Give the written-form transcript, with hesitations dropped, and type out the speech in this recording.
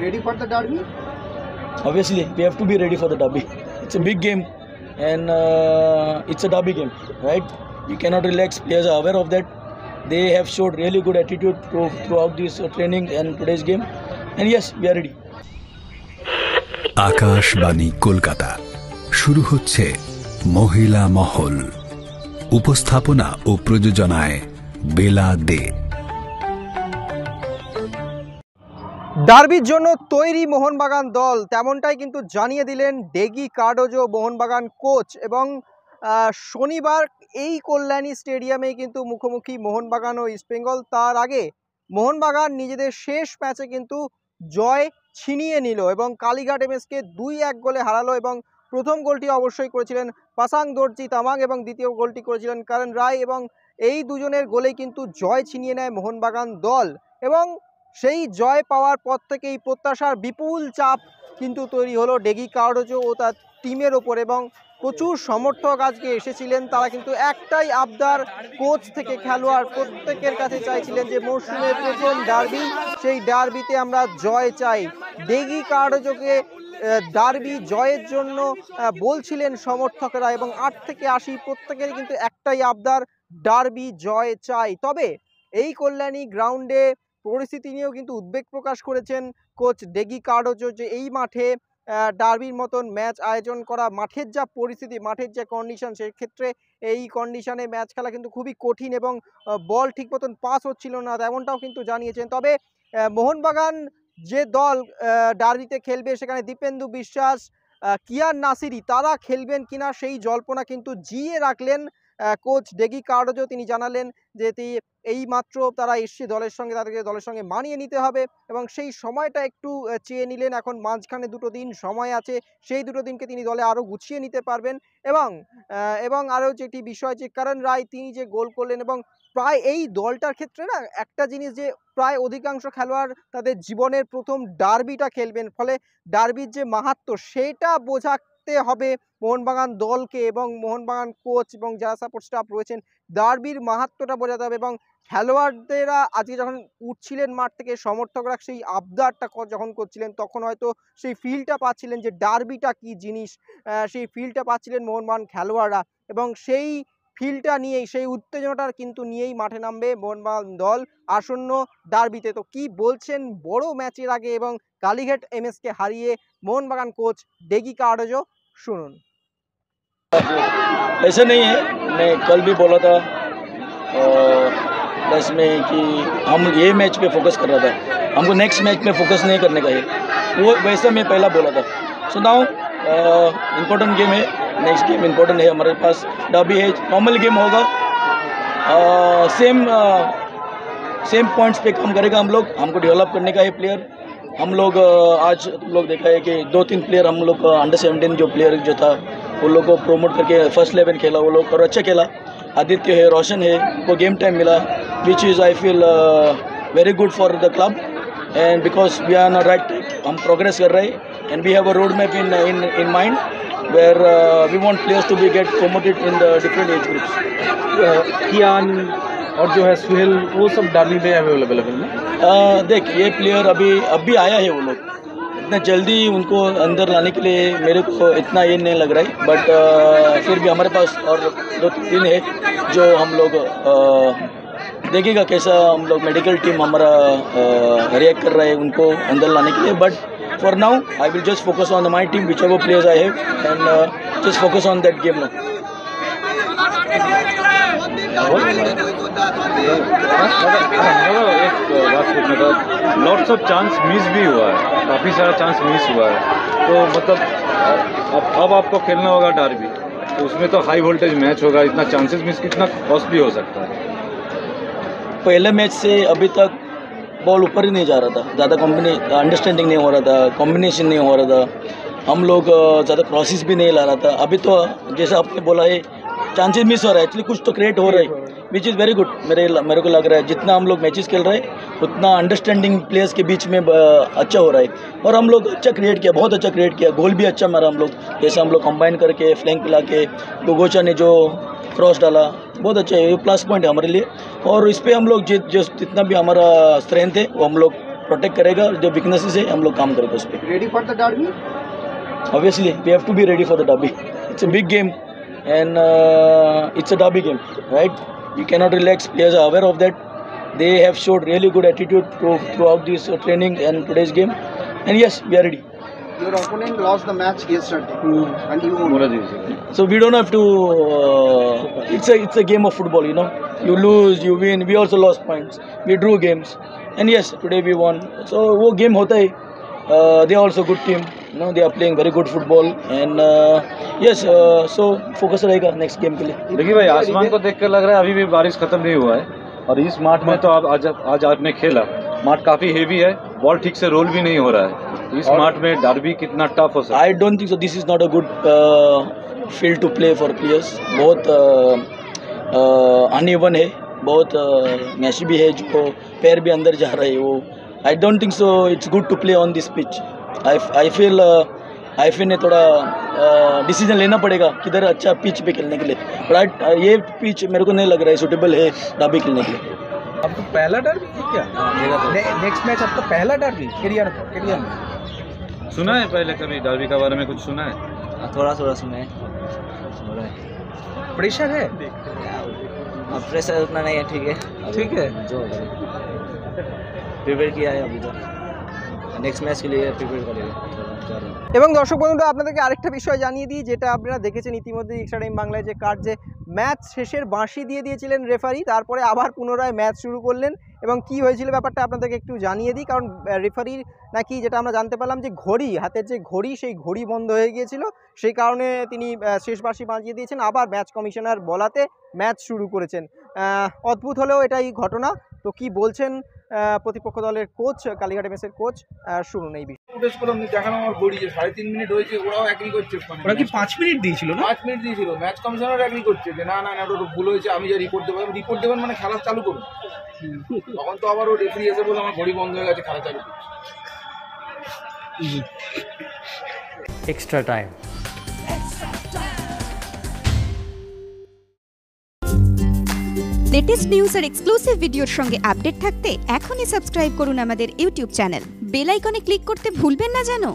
ready for the derby? Obviously, we have to be ready for the derby. It's a big game, and it's a derby game, right? You cannot relax. Players are aware of that. They have showed really good attitude throughout this training and today's game. And yes, we are ready. Akashvani Kolkata শুরু হচ্ছে মহিলা মহল। উপস্থাপনা ও প্রযোজনায় বেলা দে। ডার্বির জন্য তৈরি মোহনবাগান দল, তেমনটাই কিন্তু জানিয়ে দিলেন ডেগি কার্ডোজো মোহনবাগান কোচ। এবং শনিবার এই কল্যাণী স্টেডিয়ামে কিন্তু মুখোমুখি মোহনবাগান ও ইস্টবেঙ্গল। তার আগে মোহনবাগান নিজেদের শেষ ম্যাচে কিন্তু জয় ছিনিয়ে নিল এবং কালীঘাট এমএসকে 2-1 গোলে হারালো। এবং প্রথম গোলটি অবশ্যই করেছিলেন পাসাং দর্জি তামাং এবং দ্বিতীয় গোলটি করেছিলেন কারণ রায়। এবং এই দুজনের গোলেই কিন্তু জয় ছিনিয়ে নেয় মোহনবাগান দল। এবং সেই জয় পাওয়ার পর থেকেই প্রত্যাশার বিপুল চাপ কিন্তু তৈরি হলো ডেগি কার্ডোজো ও তার টিমের ওপর। এবং প্রচুর সমর্থক আজকে এসেছিলেন। তারা কিন্তু একটাই আবদার কোচ থেকে খেলোয়াড় প্রত্যেকের কাছে চাইছিলেন যে মৌসুমের প্রথম ডার্বি, সেই ডার্বিতে আমরা জয় চাই। ডেগি কার্ডোজোকে ডার্বি জয়ের জন্য বলছিলেন সমর্থকেরা এবং 8 থেকে 80 প্রত্যেকেরই কিন্তু একটাই আবদার, ডার্বি জয় চাই। তবে এই কল্যাণী গ্রাউন্ডে পরিস্থিতি নিয়েও কিন্তু উদ্বেগ প্রকাশ করেছেন কোচ ডেগি কার্ডোজো যে এই মাঠে ডার্বির মতন ম্যাচ আয়োজন করা, মাঠের যা পরিস্থিতি, মাঠের যে কন্ডিশন, সেক্ষেত্রে এই কন্ডিশনে ম্যাচ খেলা কিন্তু খুবই কঠিন এবং বল ঠিক মতন পাস হচ্ছিল না, তেমনটাও কিন্তু জানিয়েছেন। তবে মোহনবাগান যে দল ডার্বিতে খেলবে সেখানে দীপেন্দু বিশ্বাস, কিয়ান নাসিরি তারা খেলবেন কিনা সেই জল্পনা কিন্তু জিয়ে রাখলেন কোচ ডেগি কার্ডোজো। তিনি জানালেন যে এই মাত্র তারা এসছে দলের সঙ্গে, তাদেরকে দলের সঙ্গে মানিয়ে নিতে হবে এবং সেই সময়টা একটু চেয়ে নিলেন। এখন মাঝখানে 2 দিন সময় আছে, সেই 2 দিনকে তিনি দলে আরও গুছিয়ে নিতে পারবেন। এবং আরও যেটি বিষয় যে কারণ রায় তিনি যে গোল করলেন এবং প্রায় এই দলটার ক্ষেত্রে না একটা জিনিস যে প্রায় অধিকাংশ খেলোয়াড় তাদের জীবনের প্রথম ডার্বিটা খেলবেন, ফলে ডার্বির যে মাহাত্ম্য সেটা বোঝাতে হবে মোহনবাগান দলকে এবং মোহনবাগান কোচ এবং যারা সাপোর্ট স্টাফ রয়েছেন, ডার্বির মাহাত্ম্যটা বোঝাতে হবে। এবং খেলোয়াড়দেরা আজকে যখন উঠছিলেন মাঠ থেকে, সমর্থকরা সেই আবদারটা যখন করছিলেন, তখন হয়তো সেই ফিলটা পাচ্ছিলেন যে ডার্বিটা কি জিনিস, সেই ফিলটা পাচ্ছিলেন মোহনবাগান খেলোয়াড়রা। এবং সেই ফিলটা নিয়েই, সেই উত্তেজনাটা কিন্তু নিয়েই মাঠে নামবে মোহনবাগান দল আসন্ন ডার্বিতে। তো কি বলছেন বড় ম্যাচের আগে এবং কালীঘাট এমএসকে হারিয়ে মোহনবাগান কোচ ডেগি কার্ডোজো, শুনুন। ऐसा नहीं है, मैं कल भी बोला था प्रेस में कि हम ये मैच पे फोकस कर रहा था, हमको नेक्स्ट मैच में फोकस नहीं करने का है, वो वैसा मैं पहला बोला था। सो नाउ इम्पोर्टेंट गेम है, नेक्स्ट गेम इम्पोर्टेंट है हमारे पास, डर्बी है, नॉर्मल गेम होगा, सेम पॉइंट्स पे काम करेगा हम लोग, हमको डेवलप करने का है प्लेयर। हम लोग आज तुम लोग देखा है कि 2-3 प्लेयर हम लोग अंडर 17 जो प्लेयर जो था वो लोग को प्रोमोट करके फर्स्ट 11 खेला वो लोग, और अच्छा खेला। आदित्य है, रोशन है, उनको गेम टाइम मिला, which is I feel very good for the club and because we are on right track, हम प्रोग्रेस कर रहे हैं and we have a road map in mind where we want players to be get promoted in the different age groups. Kiyan और जो है सुहेल वो सब Derby में अवेलेबल है ना? देख ये प्लेयर अभी आया है, वो लोग इतना जल्दी उनको अंदर लाने के लिए मेरे को इतना ये नहीं लग रहा है, बट फिर भी हमारे पास और 2-3 दिन है जो हम लोग देखेगा कैसा हम लोग मेडिकल टीम हमारा रिएक्ट कर रहा है उनको अंदर लाने के लिए। But for now I will just focus on my team which ever players I have and just focus on that game now. Lots of chance miss भी हुआ है, काफ़ी सारा चांस मिस हुआ है, तो मतलब अब आपको खेलना होगा डार्बी, तो उसमें तो हाई वोल्टेज मैच होगा, इतना चांसेस मिस कितना कॉस्टली हो सकता है। पहले मैच से अभी तक बॉल ऊपर ही नहीं जा रहा था, ज़्यादा अंडरस्टैंडिंग नहीं हो रहा था, कॉम्बिनेशन नहीं हो रहा था, हम लोग ज़्यादा क्रॉसेस भी नहीं ला रहा था। अभी तो जैसा आपने बोला है चांसेस मिस हो रहा है, एक्चुअली कुछ तो क्रिएट हो रहा है, विच इज़ वेरी गुड। मेरे को लग रहा है जितना हम लोग मैचेस खेल रहे हैं उतना अंडरस्टैंडिंग प्लेयर्स के बीच में अच्छा हो रहा है और हम लोग अच्छा क्रिएट किया, बहुत अच्छा क्रिएट किया, गोल भी अच्छा मारा हम लोग, जैसे हम लोग कंबाइन करके फ्लैंक पिला के गोगोचा ने जो क्रॉस डाला बहुत अच्छा है, ये प्लस पॉइंट है हमारे लिए। और इस पर हम लोग जितना भी हमारा स्ट्रेंथ है वो हम लोग प्रोटेक्ट करेगा, जो वीकनेसेस है हम लोग काम करेंगे उस पर। Ready for the Derby? Obviously, we have to be ready for the derby. It's a big game, and it's a derby game, right? You cannot relax. Players are aware of that. They have showed really good attitude throughout this training and today's game. And yes, we are ready. Your opponent lost the match yesterday, and you won. So we don't have to. It's a game of football, you know. You lose, you win. We also lost points. We drew games, and yes, today we won. So वो game होता है. They are also good team. You know, they are playing very good football, and yes, so focus रहेगा next game के लिए। देखिए भाई, आसमान को देख कर लग रहा है अभी भी बारिश खत्म नहीं हुआ है, और इस माठ में तो आज आपने खेला, माठ काफी हेवी है, बॉल ठीक से रोल भी नहीं हो रहा है। इस माठ में डार्बी कितना टफ हो सकता है? I don't think so. This is not a good field to play for players. बहुत uneven है, बहुत मैशी भी है, जो पैर भी अंदर जा रहा है वो। I don't think so. It's good to play on this pitch. I feel ने थोड़ा डिसीजन लेना पड़ेगा किधर अच्छा पिच पे खेलने के लिए, बट ये पिच मेरे को नहीं लग रहा है सूटेबल है डार्बी खेलने के लिए। अब तो पहला डर्बी है क्या? नेक्स्ट मैच अब तो पहला डर्बी करियर में। सुना है पहले कभी डार्बी के बारे में कुछ सुना है? थोड़ा थोड़ा सुना है। प्रेशर है? अब प्रेशर उतना नहीं है, ठीक है, ठीक है, जो प्रिपेयर किया है अभी तो, नेक्সট मैच के लिए प्रिपेयर करेगा। এবং দর্শক বন্ধুরা, আপনাদেরকে আরেকটা বিষয় জানিয়ে দিই, যেটা আপনারা দেখেছেন ইতিমধ্যে এক্সট্রা টাইম বাংলায় যে কার্ড, যে ম্যাচ শেষের বাঁশি দিয়ে দিয়েছিলেন রেফারি, তারপরে আবার পুনরায় ম্যাচ শুরু করলেন। এবং কি হয়েছিল ব্যাপারটা আপনাদেরকে একটু জানিয়ে দিই, কারণ রেফারির নাকি যেটা আমরা জানতে পারলাম যে ঘড়ি, হাতের যে ঘড়ি, সেই ঘড়ি বন্ধ হয়ে গিয়েছিল, সেই কারণে তিনি শেষ বাঁশি বাজিয়ে দিয়েছেন, আবার ম্যাচ কমিশনার বলাতে ম্যাচ শুরু করেছেন। অদ্ভুত হলেও এটাই ঘটনা। তো কি বলছেন প্রতিপক্ষ দলের কোচ, কালীঘাট এমএসের কোচ, শুনুন এই বিষয়ে। ফুটেজ করে দেখানো আমার বডি যে 3.5 মিনিট হয়েছে, ওরাও এগ্রি করছে। ওরা কি 5 মিনিট দিয়েছিল না? 5 মিনিট দিয়েছিল, ম্যাচ কমিশনার এগ্রি করছে যে না না না, ওটা ভুল হয়েছে, আমি যা রিপোর্ট দেবো। রিপোর্ট দেবেন মানে খেলা চালু করুন। তখন তো আবার ও রেফারি এসে বলে আমার ঘড়ি বন্ধ হয়ে গেছে, খেলা চালু করুন। Extra time. লেটেস্ট নিউজ আর এক্সক্লুসিভ ভিডিওর সঙ্গে আপডেট থাকতে এখনই সাবস্ক্রাইব করুন আমাদের ইউটিউব চ্যানেল। বেল আইকনে ক্লিক করতে ভুলবেন না যেন।